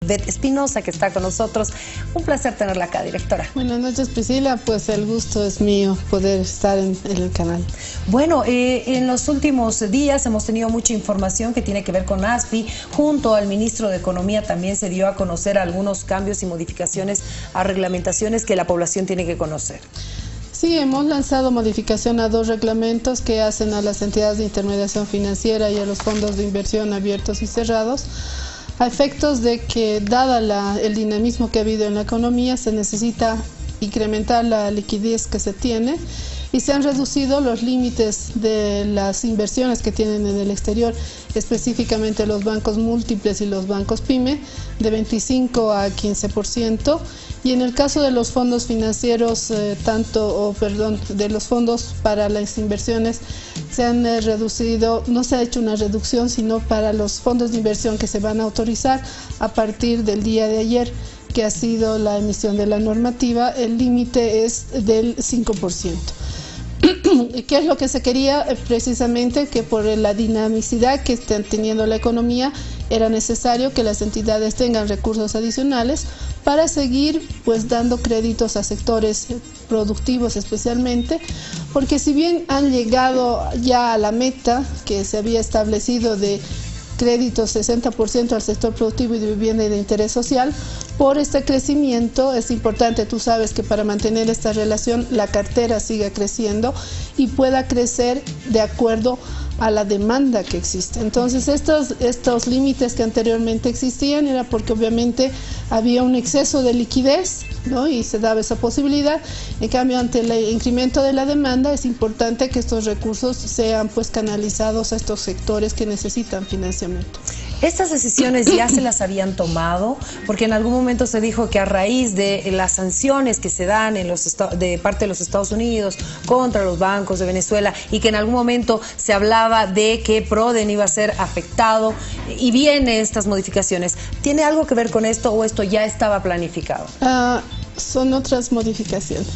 Beth Espinosa, que está con nosotros. Un placer tenerla acá, directora. Buenas noches, Priscila. Pues el gusto es mío poder estar en el canal. Bueno, en los últimos días hemos tenido mucha información que tiene que ver con ASFI. Junto al ministro de Economía también se dio a conocer algunos cambios y modificaciones a reglamentaciones que la población tiene que conocer. Sí, hemos lanzado modificación a 2 reglamentos que hacen a las entidades de intermediación financiera y a los fondos de inversión abiertos y cerrados, a efectos de que, dada el dinamismo que ha habido en la economía, se necesita incrementar la liquidez que se tiene y se han reducido los límites de las inversiones que tienen en el exterior, específicamente los bancos múltiples y los bancos PYME, de 25 a 15%. Y en el caso de los fondos financieros, de los fondos para las inversiones, se han reducido, no se ha hecho una reducción, sino para los fondos de inversión que se van a autorizar a partir del día de ayer, que ha sido la emisión de la normativa, el límite es del 5%. ¿Qué es lo que se quería? Precisamente que por la dinamicidad que está teniendo la economía, era necesario que las entidades tengan recursos adicionales para seguir dando créditos a sectores productivos especialmente, porque si bien han llegado ya a la meta que se había establecido de créditos 60% al sector productivo y de vivienda y de interés social, por este crecimiento es importante, tú sabes que para mantener esta relación la cartera siga creciendo y pueda crecer de acuerdo a la demanda que existe. Entonces estos límites que anteriormente existían era porque obviamente había un exceso de liquidez, ¿no? Y se daba esa posibilidad. En cambio, ante el incremento de la demanda es importante que estos recursos sean canalizados a estos sectores que necesitan financiamiento. ¿Estas decisiones ya se las habían tomado? Porque en algún momento se dijo que a raíz de las sanciones que se dan de parte de los Estados Unidos contra los bancos de Venezuela y que en algún momento se hablaba de que Proden iba a ser afectado y vienen estas modificaciones. ¿Tiene algo que ver con esto o esto ya estaba planificado? Son otras modificaciones.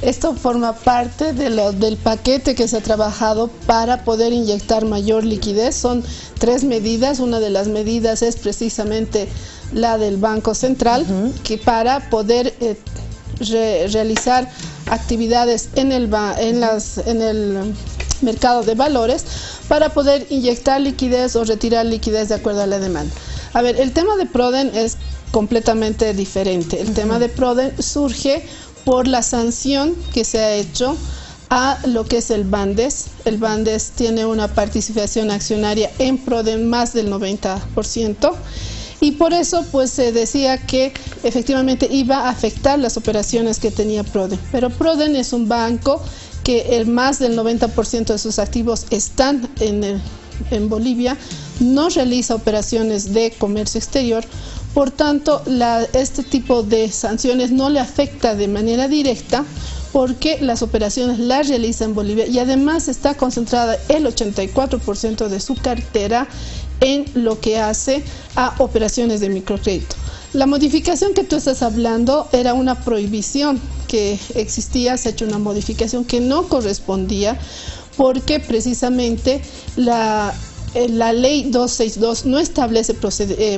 Esto forma parte del paquete que se ha trabajado para poder inyectar mayor liquidez. Son 3 medidas. Una de las medidas es precisamente la del Banco Central, que para poder realizar actividades en el mercado de valores, para poder inyectar liquidez o retirar liquidez de acuerdo a la demanda. A ver, el tema de Proden es completamente diferente. El tema de Proden surge por la sanción que se ha hecho a lo que es el Bandes. El Bandes tiene una participación accionaria en Proden más del 90%. Y por eso se decía que efectivamente iba a afectar las operaciones que tenía Proden. Pero Proden es un banco que más del 90% de sus activos están en Bolivia, no realiza operaciones de comercio exterior. Por tanto, este tipo de sanciones no le afecta de manera directa porque las operaciones las realiza en Bolivia y además está concentrada el 84% de su cartera en lo que hace a operaciones de microcrédito. La modificación que tú estás hablando era una prohibición que existía, se ha hecho una modificación que no correspondía porque precisamente la ley 262 no establece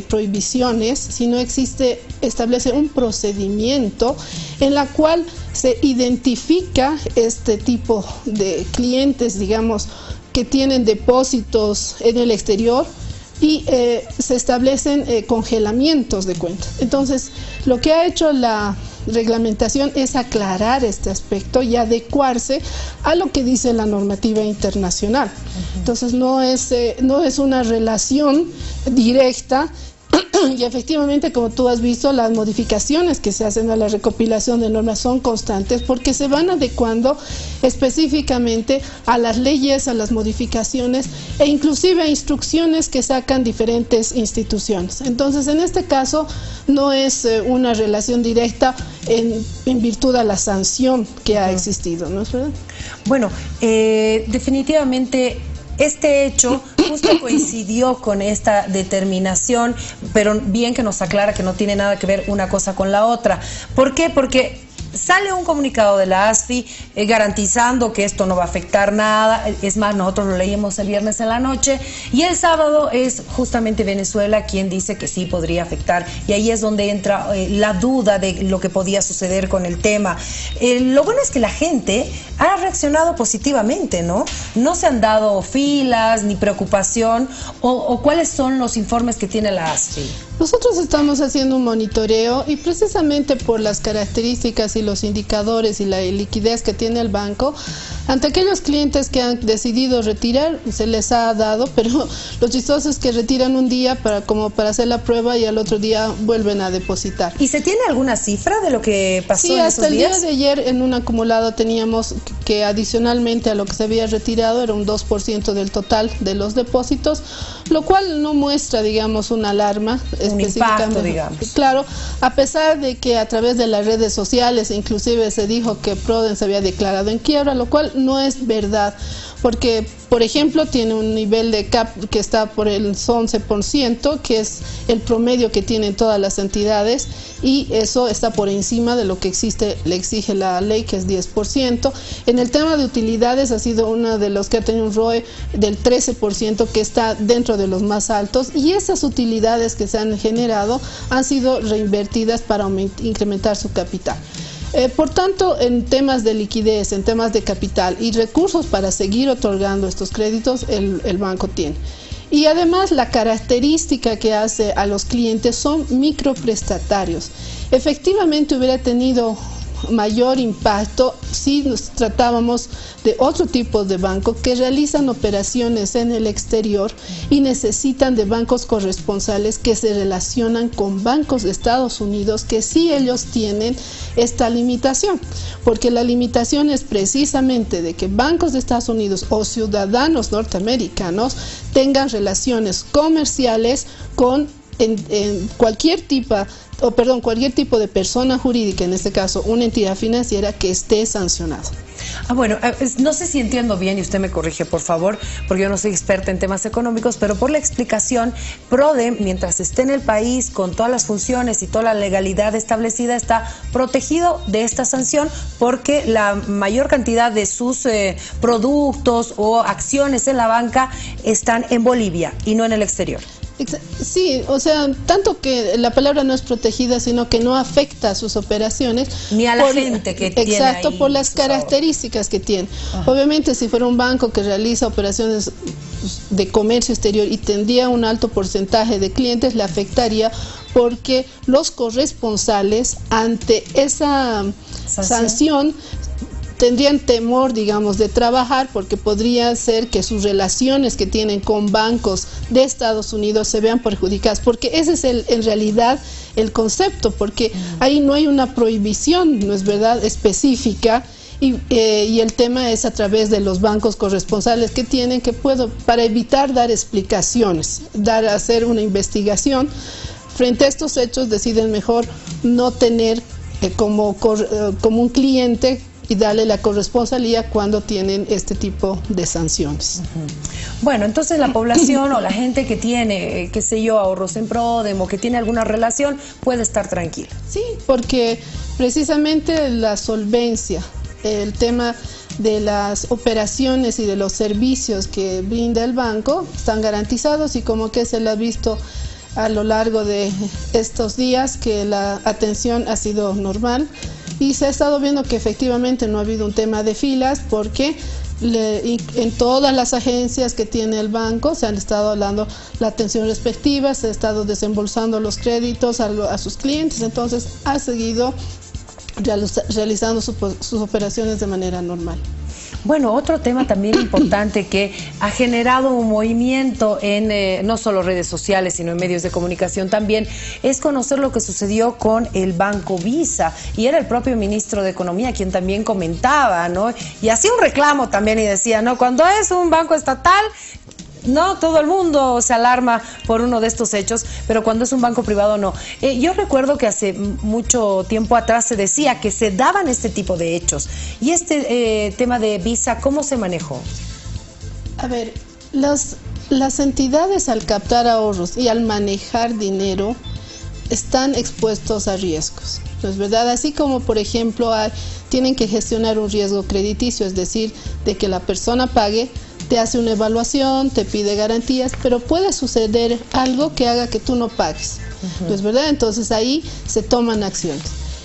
prohibiciones, sino establece un procedimiento en la cual se identifica este tipo de clientes, digamos, que tienen depósitos en el exterior y se establecen congelamientos de cuentas. Entonces, lo que ha hecho la reglamentación es aclarar este aspecto y adecuarse a lo que dice la normativa internacional. Entonces no es una relación directa y efectivamente, como tú has visto, las modificaciones que se hacen a la recopilación de normas son constantes porque se van adecuando específicamente a las leyes, a las modificaciones e inclusive a instrucciones que sacan diferentes instituciones. Entonces, en este caso no es una relación directa en virtud a la sanción que ha existido, ¿no es verdad? Bueno, definitivamente este hecho justo coincidió con esta determinación, pero bien que nos aclara que no tiene nada que ver una cosa con la otra. ¿Por qué? Porque Sale un comunicado de la ASFI garantizando que esto no va a afectar nada. Es más, nosotros lo leímos el viernes en la noche y el sábado es justamente Venezuela quien dice que sí podría afectar, y ahí es donde entra la duda de lo que podía suceder con el tema. Lo bueno es que la gente ha reaccionado positivamente, ¿no? No se han dado filas ni preocupación, o ¿cuáles son los informes que tiene la ASFI? Nosotros estamos haciendo un monitoreo y precisamente por las características y los indicadores y la liquidez que tiene el banco, ante aquellos clientes que han decidido retirar, se les ha dado, pero lo chistoso es que retiran un día como para hacer la prueba y al otro día vuelven a depositar. ¿Y se tiene alguna cifra de lo que pasó en esos días? Sí, hasta el día de ayer en un acumulado teníamos que adicionalmente a lo que se había retirado era un 2% del total de los depósitos, lo cual no muestra, digamos, una alarma. Un impacto, digamos. Claro, a pesar de que a través de las redes sociales inclusive se dijo que Proden se había declarado en quiebra, lo cual no es verdad, porque por ejemplo tiene un nivel de CAP que está por el 11%, que es el promedio que tienen todas las entidades, y eso está por encima de lo que le exige la ley, que es 10%. En el tema de utilidades ha sido uno de los que ha tenido un ROE del 13%, que está dentro de los más altos, y esas utilidades que se han generado han sido reinvertidas para incrementar su capital. Por tanto, en temas de liquidez, en temas de capital y recursos para seguir otorgando estos créditos, el banco tiene. Y además la característica que hace a los clientes son microprestatarios. Efectivamente hubiera tenido mayor impacto si nos tratábamos de otro tipo de banco que realizan operaciones en el exterior y necesitan de bancos corresponsales que se relacionan con bancos de Estados Unidos, que sí ellos tienen esta limitación, porque la limitación es precisamente de que bancos de Estados Unidos o ciudadanos norteamericanos tengan relaciones comerciales con cualquier tipo de persona jurídica, en este caso una entidad financiera, que esté sancionado. Bueno, no sé si entiendo bien y usted me corrige, por favor, porque yo no soy experta en temas económicos, pero por la explicación, Proden, mientras esté en el país con todas las funciones y toda la legalidad establecida, está protegido de esta sanción porque la mayor cantidad de sus productos o acciones en la banca están en Bolivia y no en el exterior. Sí, o sea, tanto que la palabra no es protegida, sino que no afecta a sus operaciones. Ni a la gente que tiene. Exacto, ahí por las características que tiene. Ajá. Obviamente, si fuera un banco que realiza operaciones de comercio exterior y tendría un alto porcentaje de clientes, le afectaría, porque los corresponsales ante esa sanción tendrían temor, digamos, de trabajar, porque podría ser que sus relaciones que tienen con bancos de Estados Unidos se vean perjudicadas, porque ese es en realidad el concepto, porque ahí no hay una prohibición, ¿no es verdad?, específica, y el tema es a través de los bancos corresponsales que tienen para evitar dar explicaciones, hacer una investigación. Frente a estos hechos deciden mejor no tener como un cliente y darle la corresponsalía cuando tienen este tipo de sanciones. Bueno, entonces la población o la gente que tiene, qué sé yo, ahorros en Proden o que tiene alguna relación puede estar tranquila. Sí, porque precisamente la solvencia, el tema de las operaciones y de los servicios que brinda el banco están garantizados, y como que se le ha visto a lo largo de estos días que la atención ha sido normal. Y se ha estado viendo que efectivamente no ha habido un tema de filas, porque en todas las agencias que tiene el banco se han estado dando la atención respectiva, se ha estado desembolsando los créditos a sus clientes, entonces ha seguido realizando sus operaciones de manera normal. Bueno, otro tema también importante que ha generado un movimiento en no solo redes sociales, sino en medios de comunicación también, es conocer lo que sucedió con el Banco Visa. Y era el propio ministro de Economía quien también comentaba, ¿no? Y hacía un reclamo también y decía, ¿no? Cuando es un banco estatal, no todo el mundo se alarma por uno de estos hechos, pero cuando es un banco privado no. Yo recuerdo que hace mucho tiempo atrás se decía que se daban este tipo de hechos. Y este tema de Visa, ¿cómo se manejó? A ver, las entidades al captar ahorros y al manejar dinero están expuestos a riesgos. ¿no es verdad? Así como, por ejemplo, tienen que gestionar un riesgo crediticio, es decir, de que la persona pague, te hace una evaluación, te pide garantías, pero puede suceder algo que haga que tú no pagues, ¿no es verdad? Entonces ahí se toman acciones.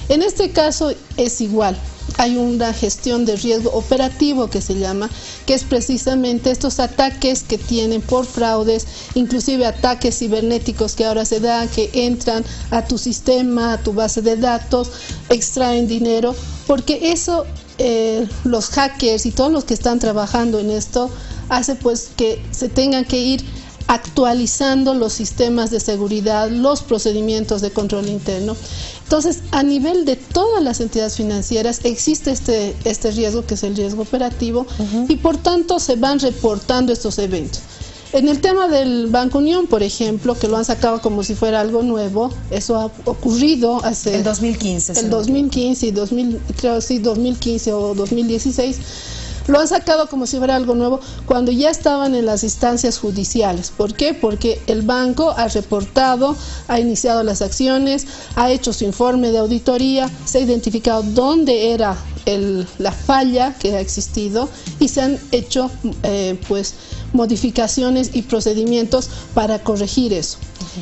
En este caso es igual. Hay una gestión de riesgo operativo que se llama, que es precisamente estos ataques que tienen por fraudes, inclusive ataques cibernéticos que ahora se dan, que entran a tu sistema, a tu base de datos, extraen dinero, porque eso los hackers y todos los que están trabajando en esto hace pues que se tengan que ir actualizando los sistemas de seguridad, los procedimientos de control interno. Entonces, a nivel de todas las entidades financieras existe este riesgo, que es el riesgo operativo, y por tanto se van reportando estos eventos. En el tema del Banco Unión, por ejemplo, que lo han sacado como si fuera algo nuevo, eso ha ocurrido hace... El 2015. El 2015 y 2015 o 2016. Lo han sacado como si fuera algo nuevo cuando ya estaban en las instancias judiciales. ¿Por qué? Porque el banco ha reportado, ha iniciado las acciones, ha hecho su informe de auditoría, se ha identificado dónde era la falla que ha existido y se han hecho pues modificaciones y procedimientos para corregir eso.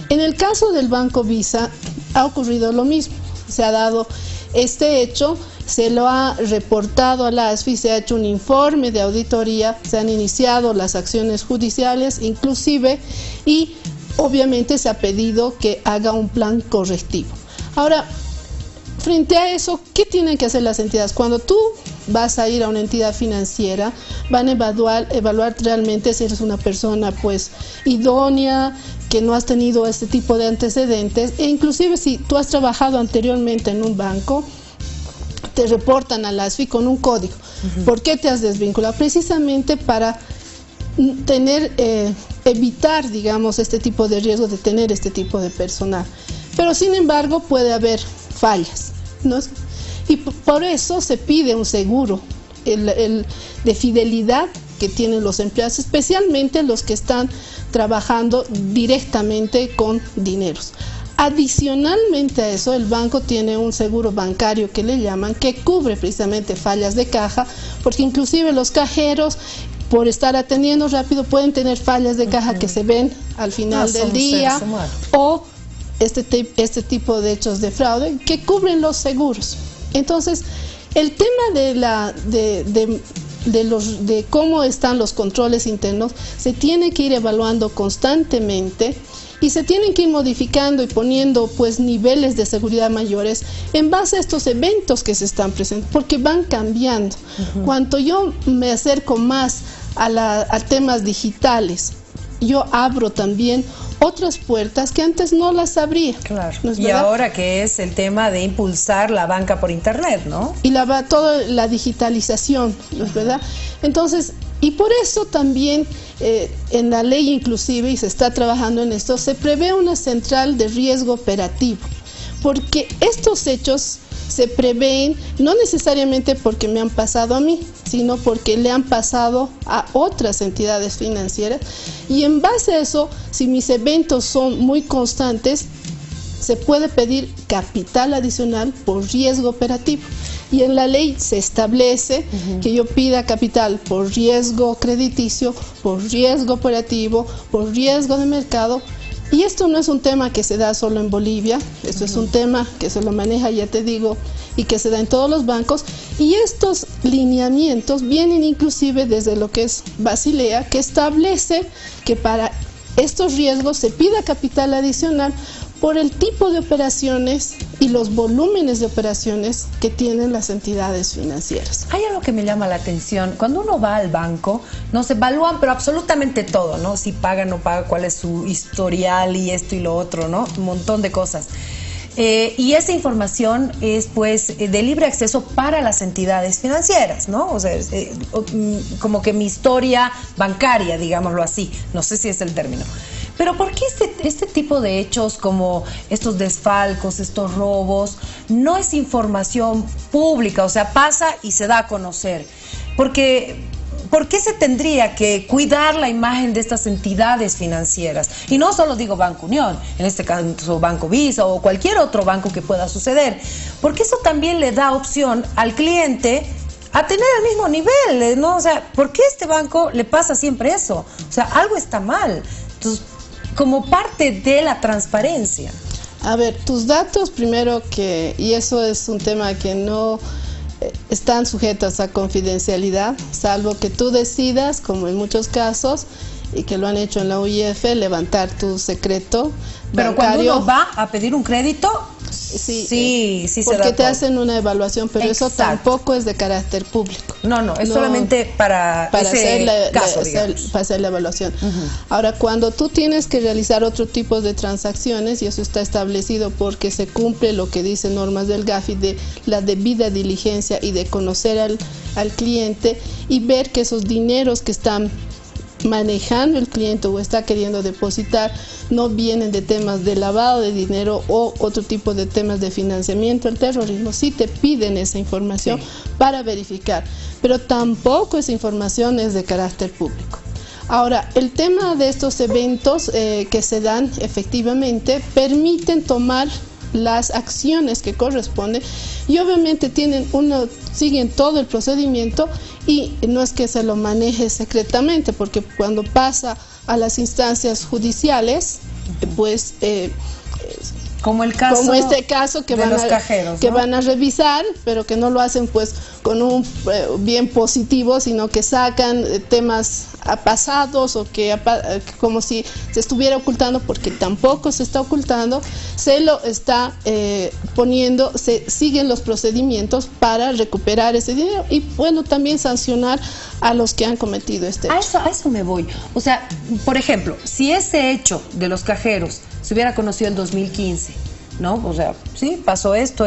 En el caso del Banco Visa ha ocurrido lo mismo. Se ha dado este hecho, se lo ha reportado a la ASFI, se ha hecho un informe de auditoría, se han iniciado las acciones judiciales inclusive, y obviamente se ha pedido que haga un plan correctivo. Ahora, frente a eso, ¿qué tienen que hacer las entidades? Cuando tú vas a ir a una entidad financiera, van a evaluar realmente si eres una persona pues idónea, que no has tenido este tipo de antecedentes, e inclusive si tú has trabajado anteriormente en un banco, te reportan a la ASFI con un código. ¿Por qué te has desvinculado? Precisamente para evitar, digamos, este tipo de riesgo de tener este tipo de personal. Pero sin embargo puede haber fallas, ¿no? Y por eso se pide un seguro de fidelidad que tienen los empleados, especialmente los que están trabajando directamente con dineros. Adicionalmente a eso, el banco tiene un seguro bancario que le llaman, que cubre precisamente fallas de caja, porque inclusive los cajeros, por estar atendiendo rápido, pueden tener fallas de caja que se ven al final del día, o este tipo de hechos de fraude que cubren los seguros. Entonces, el tema de cómo están los controles internos se tiene que ir evaluando constantemente, y se tienen que ir modificando y poniendo pues niveles de seguridad mayores en base a estos eventos que se están presentando, porque van cambiando. Cuanto yo me acerco más a temas digitales, yo abro también otras puertas que antes no las abría. Claro. ¿No es verdad? Y ahora que es el tema de impulsar la banca por internet, ¿no? Y toda la digitalización, ¿no es verdad? Entonces, y por eso también en la ley inclusive, y se está trabajando en esto, se prevé una central de riesgo operativo, porque estos hechos se prevén no necesariamente porque me han pasado a mí, sino porque le han pasado a otras entidades financieras, y en base a eso, si mis eventos son muy constantes, se puede pedir capital adicional por riesgo operativo. Y en la ley se establece que yo pida capital por riesgo crediticio, por riesgo operativo, por riesgo de mercado. Y esto no es un tema que se da solo en Bolivia, esto es un tema que se lo maneja, ya te digo, y que se da en todos los bancos. Y estos lineamientos vienen inclusive desde lo que es Basilea, que establece que para estos riesgos se pida capital adicional por el tipo de operaciones y los volúmenes de operaciones que tienen las entidades financieras. Hay algo que me llama la atención. Cuando uno va al banco, nos evalúan, pero absolutamente todo, ¿no? Si paga, no paga, cuál es su historial y esto y lo otro, ¿no? Un montón de cosas. Y esa información es, pues, de libre acceso para las entidades financieras, ¿no? O sea, como que mi historia bancaria, digámoslo así. No sé si es el término. Pero ¿por qué este tipo de hechos como estos desfalcos, estos robos, no es información pública? O sea, pasa y se da a conocer. Porque ¿por qué se tendría que cuidar la imagen de estas entidades financieras? Y no solo digo Banco Unión, en este caso Banco Visa o cualquier otro banco que pueda suceder, porque eso también le da opción al cliente a tener el mismo nivel, ¿no? O sea, ¿por qué a este banco le pasa siempre eso? O sea, algo está mal. Entonces, como parte de la transparencia. A ver, tus datos primero y eso es un tema que no están sujetos a confidencialidad, salvo que tú decidas, como en muchos casos, y que lo han hecho en la UIF, levantar tu secreto Pero bancario. cuando uno va a pedir un crédito, sí se porque da te todo. hacen una evaluación, pero Exacto. eso tampoco es de carácter público. No, es solamente para ese caso, para hacer la evaluación. Ahora, cuando tú tienes que realizar otro tipo de transacciones, y eso está establecido porque se cumple lo que dicen normas del GAFI de la debida diligencia y de conocer al cliente y ver que esos dineros que están manejando el cliente o está queriendo depositar no vienen de temas de lavado de dinero o otro tipo de temas de financiamiento al terrorismo. Sí te piden esa información para verificar, pero tampoco esa información es de carácter público. Ahora, el tema de estos eventos que se dan efectivamente permiten tomar las acciones que corresponden y obviamente siguen todo el procedimiento y no es que se lo maneje secretamente, porque cuando pasa a las instancias judiciales, pues como este caso que de los cajeros, que ¿no? van a revisar, pero que no lo hacen pues con un bien positivo, sino que sacan temas pasados o que como si se estuviera ocultando, porque tampoco se está ocultando, se lo está poniendo, se siguen los procedimientos para recuperar ese dinero y bueno, también sancionar a los que han cometido este hecho. A eso me voy. O sea, por ejemplo, si ese hecho de los cajeros se hubiera conocido en 2015, ¿no? O sea, sí, pasó esto,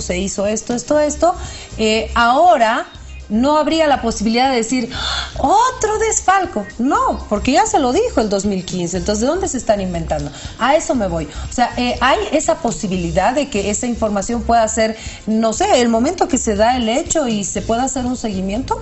se hizo esto, ahora no habría la posibilidad de decir otro desfalco. No, porque ya se lo dijo el 2015. Entonces, ¿de dónde se están inventando? A eso me voy. O sea, hay esa posibilidad de que esa información pueda ser, no sé, el momento que se da el hecho y se pueda hacer un seguimiento.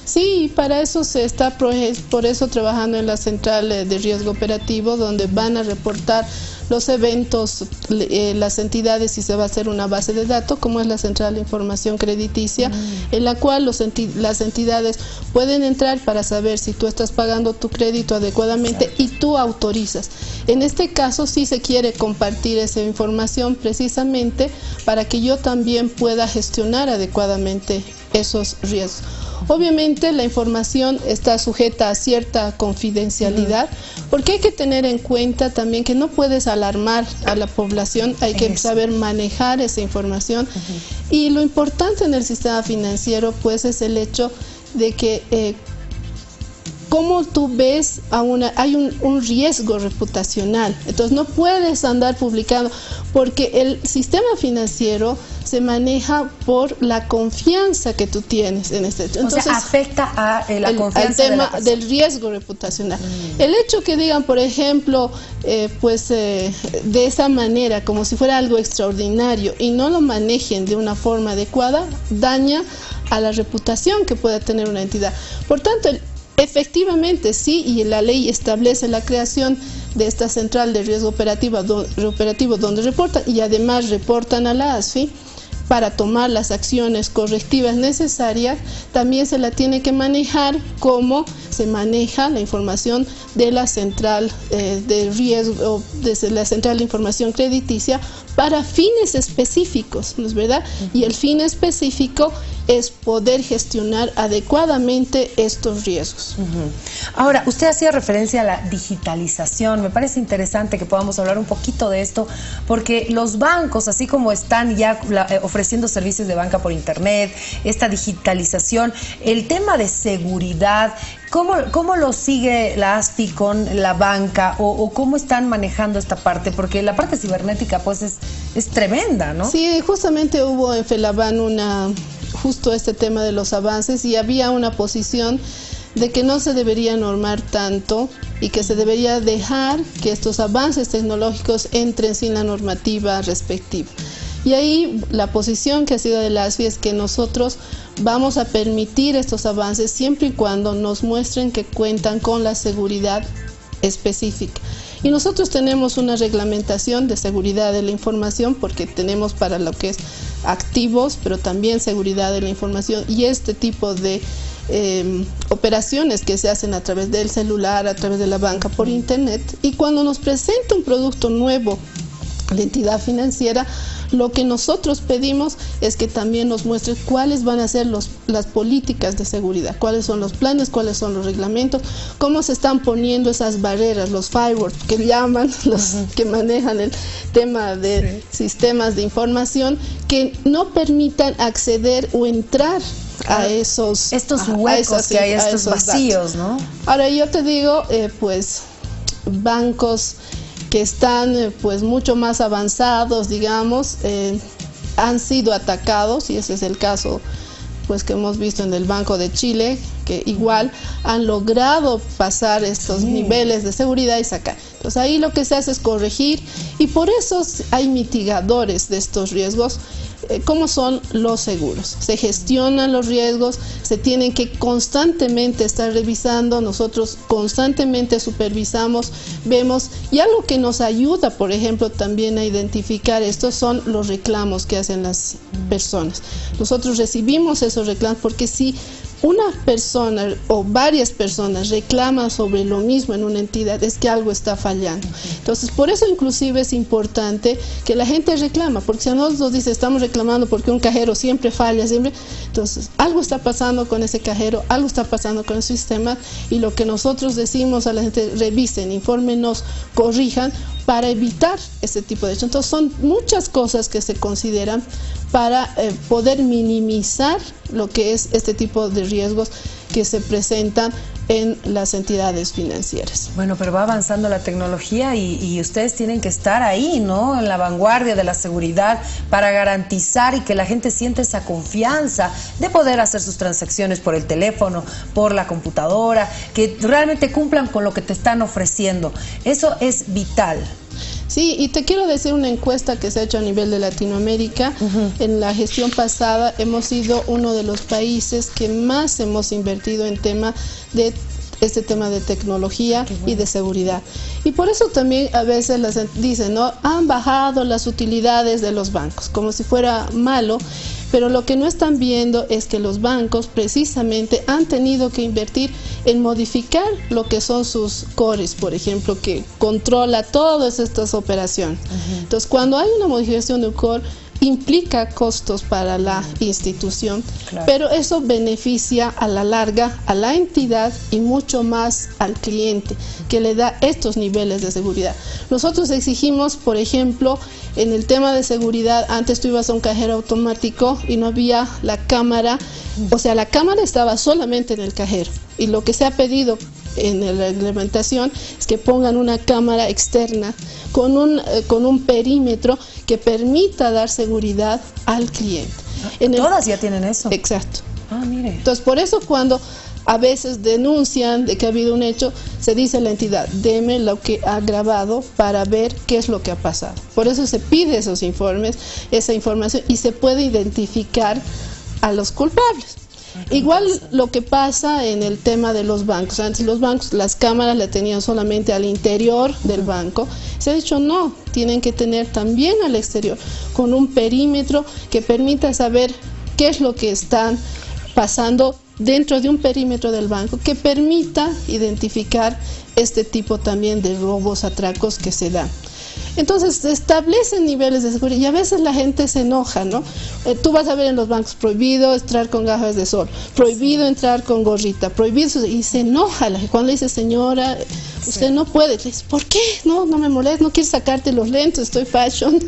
Sí, para eso se está por eso trabajando en la central de riesgo operativo, donde van a reportar los eventos, las entidades, y se va a hacer una base de datos, como es la central de información crediticia, en la cual las entidades pueden entrar para saber si tú estás pagando tu crédito adecuadamente. Exacto. Y tú autorizas. En este caso sí se quiere compartir esa información precisamente para que yo también pueda gestionar adecuadamente esos riesgos. Obviamente la información está sujeta a cierta confidencialidad, porque hay que tener en cuenta también que no puedes alarmar a la población, hay que saber manejar esa información. Y lo importante en el sistema financiero pues es el hecho de que como tú ves hay un riesgo reputacional, entonces no puedes andar publicando, porque el sistema financiero se maneja por la confianza que tú tienes en este hecho. Entonces, o sea, afecta a la confianza al tema del riesgo reputacional. El hecho que digan, por ejemplo, de esa manera, como si fuera algo extraordinario, y no lo manejen de una forma adecuada, daña a la reputación que pueda tener una entidad. Por tanto, efectivamente sí, y la ley establece la creación de esta central de riesgo operativo donde reportan, y además reportan a la ASFI para tomar las acciones correctivas necesarias. También se la tiene que manejar como se maneja la información de la central de riesgo, desde la central de información crediticia, para fines específicos, ¿no es verdad? Y el fin específico es poder gestionar adecuadamente estos riesgos. Ahora, usted hacía referencia a la digitalización. Me parece interesante que podamos hablar un poquito de esto, porque los bancos, así como están ya ofreciendo servicios de banca por internet, esta digitalización, el tema de seguridad, ¿cómo lo sigue la ASFI con la banca o cómo están manejando esta parte? Porque la parte cibernética pues es tremenda, ¿no? Sí, justamente hubo en FELABAN justo este tema de los avances, y había una posición de que no se debería normar tanto y que se debería dejar que estos avances tecnológicos entren sin la normativa respectiva. Y ahí la posición que ha sido de la ASFI es que nosotros vamos a permitir estos avances siempre y cuando nos muestren que cuentan con la seguridad específica. Y nosotros tenemos una reglamentación de seguridad de la información porque tenemos para lo que es activos, pero también seguridad de la información y este tipo de operaciones que se hacen a través del celular, a través de la banca, por internet. Y cuando nos presenta un producto nuevo la entidad financiera, lo que nosotros pedimos es que también nos muestre cuáles van a ser las políticas de seguridad, cuáles son los planes, cuáles son los reglamentos, cómo se están poniendo esas barreras, los firewalls que llaman, los que manejan el tema de sistemas de información, que no permitan acceder o entrar a estos huecos que hay, estos vacíos, ¿no? Ahora yo te digo, pues bancos que están pues mucho más avanzados, digamos, han sido atacados, y ese es el caso pues que hemos visto en el Banco de Chile, que igual han logrado pasar estos niveles de seguridad y sacar. Entonces ahí lo que se hace es corregir, y por eso hay mitigadores de estos riesgos, como son los seguros. Se gestionan los riesgos, se tienen que constantemente estar revisando, nosotros constantemente supervisamos, vemos, y algo que nos ayuda, por ejemplo, también a identificar estos son los reclamos que hacen las personas. Nosotros recibimos esos reclamos porque si una persona o varias personas reclaman sobre lo mismo en una entidad, es que algo está fallando. Entonces, por eso inclusive es importante que la gente reclama, porque si a nosotros nos dice estamos reclamando porque un cajero siempre falla, siempre, entonces algo está pasando con ese cajero, algo está pasando con el sistema, y lo que nosotros decimos a la gente: revisen, infórmenos, corrijan, para evitar este tipo de hechos. Entonces son muchas cosas que se consideran para poder minimizar lo que es este tipo de riesgos que se presentan en las entidades financieras. Bueno, pero va avanzando la tecnología y ustedes tienen que estar ahí, ¿no?, en la vanguardia de la seguridad para garantizar y que la gente sienta esa confianza de poder hacer sus transacciones por el teléfono, por la computadora, que realmente cumplan con lo que te están ofreciendo. Eso es vital. Sí, y te quiero decir una encuesta que se ha hecho a nivel de Latinoamérica. En la gestión pasada hemos sido uno de los países que más hemos invertido en este tema de tecnología y de seguridad. Y por eso también a veces dicen, ¿no?, han bajado las utilidades de los bancos, como si fuera malo. Pero lo que no están viendo es que los bancos precisamente han tenido que invertir en modificar lo que son sus cores, por ejemplo, que controla todas estas operaciones. Entonces, cuando hay una modificación de un core, implica costos para la institución, pero eso beneficia a la larga a la entidad y mucho más al cliente, que le da estos niveles de seguridad. Nosotros exigimos, por ejemplo, en el tema de seguridad, antes tú ibas a un cajero automático y no había la cámara, o sea, la cámara estaba solamente en el cajero, y lo que se ha pedido en la reglamentación es que pongan una cámara externa con un perímetro que permita dar seguridad al cliente. Todas ya tienen eso. Exacto. Ah, mire. Entonces, por eso cuando a veces denuncian de que ha habido un hecho, se dice a la entidad: deme lo que ha grabado para ver qué es lo que ha pasado. Por eso se pide esos informes, esa información, y se puede identificar a los culpables. Igual lo que pasa en el tema de los bancos. Antes los bancos, las cámaras las tenían solamente al interior del banco. Se ha dicho no, tienen que tener también al exterior, con un perímetro que permita saber qué es lo que están pasando dentro de un perímetro del banco, que permita identificar este tipo también de robos, atracos que se dan. Entonces se establecen niveles de seguridad, y a veces la gente se enoja, ¿no? Tú vas a ver en los bancos: prohibido entrar con gafas de sol, prohibido entrar con gorrita, prohibido, y se enoja la gente. Cuando le dice: señora, usted no puede, le dice: ¿por qué? No me molestes, no quieres sacarte los lentes, estoy fashion.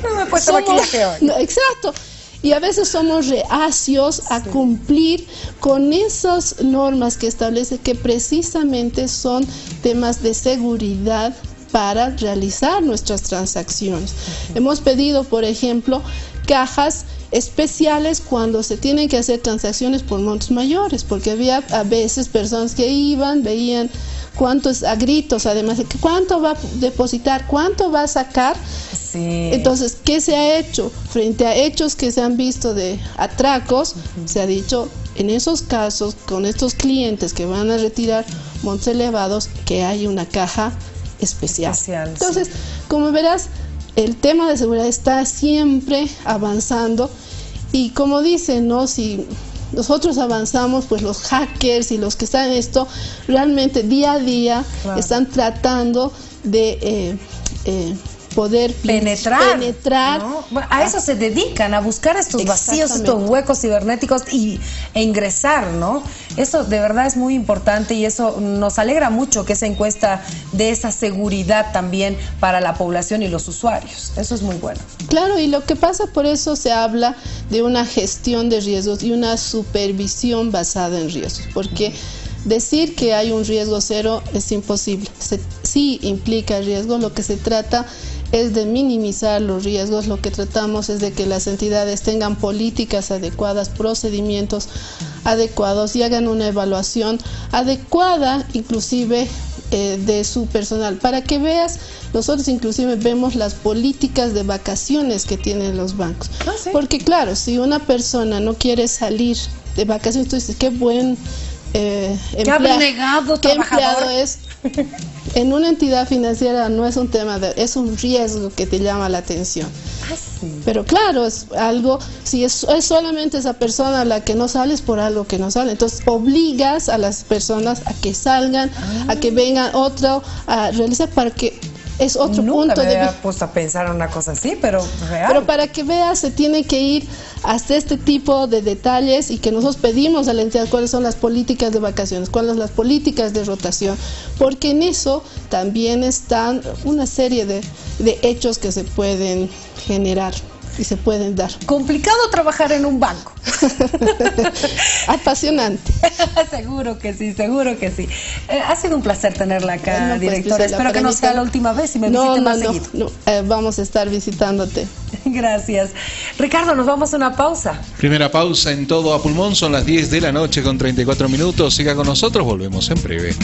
No me he puesto maquillaje hoy. No, exacto. Y a veces somos reacios a cumplir con esas normas que establece, que precisamente son temas de seguridad para realizar nuestras transacciones. Hemos pedido, por ejemplo, cajas especiales cuando se tienen que hacer transacciones por montos mayores, porque había a veces personas que iban, veían cuántos, a gritos además, de cuánto va a depositar, cuánto va a sacar, Sí. Entonces, ¿qué se ha hecho? Frente a hechos que se han visto de atracos, se ha dicho, en esos casos, con estos clientes que van a retirar montos elevados, que hay una caja especial. Entonces, como verás, el tema de seguridad está siempre avanzando y como dicen, ¿no? Si nosotros avanzamos, pues los hackers y los que están en esto realmente día a día están tratando de poder penetrar, ¿no? Bueno, a eso se dedican, a buscar estos vacíos, estos huecos cibernéticos e ingresar, ¿no? Eso de verdad es muy importante y eso nos alegra mucho que esa encuesta dé esa seguridad también para la población y los usuarios. Eso es muy bueno. Claro, y lo que pasa, por eso se habla de una gestión de riesgos y una supervisión basada en riesgos, porque decir que hay un riesgo cero es imposible. Sí implica riesgo, lo que se trata es de minimizar los riesgos, lo que tratamos es de que las entidades tengan políticas adecuadas, procedimientos adecuados y hagan una evaluación adecuada, inclusive de su personal. Para que veas, nosotros inclusive vemos las políticas de vacaciones que tienen los bancos. ¿Sí? Porque claro, si una persona no quiere salir de vacaciones, tú dices, qué buen empleado es. En una entidad financiera no es un tema es un riesgo que te llama la atención. Sí. Pero claro, es algo, si es solamente esa persona la que no sale, es por algo que no sale. Entonces obligas a las personas a que salgan, a que vengan otro a realizar, para que es otro punto de vista. Nunca me había puesto a pensar en una cosa así, pero real. Pero para que veas, se tiene que ir hasta este tipo de detalles y que nosotros pedimos a la entidad cuáles son las políticas de vacaciones, cuáles son las políticas de rotación, porque en eso también están una serie de hechos que se pueden generar y se pueden dar. Complicado trabajar en un banco. Apasionante. Seguro que sí, seguro que sí. Ha sido un placer tenerla acá, directora. Espero que no sea la última vez y me visite más seguido. Vamos a estar visitándote. Gracias. Ricardo, nos vamos a una pausa. Primera pausa en Todo a Pulmón, son las 10 de la noche con 34 minutos. Siga con nosotros, volvemos en breve.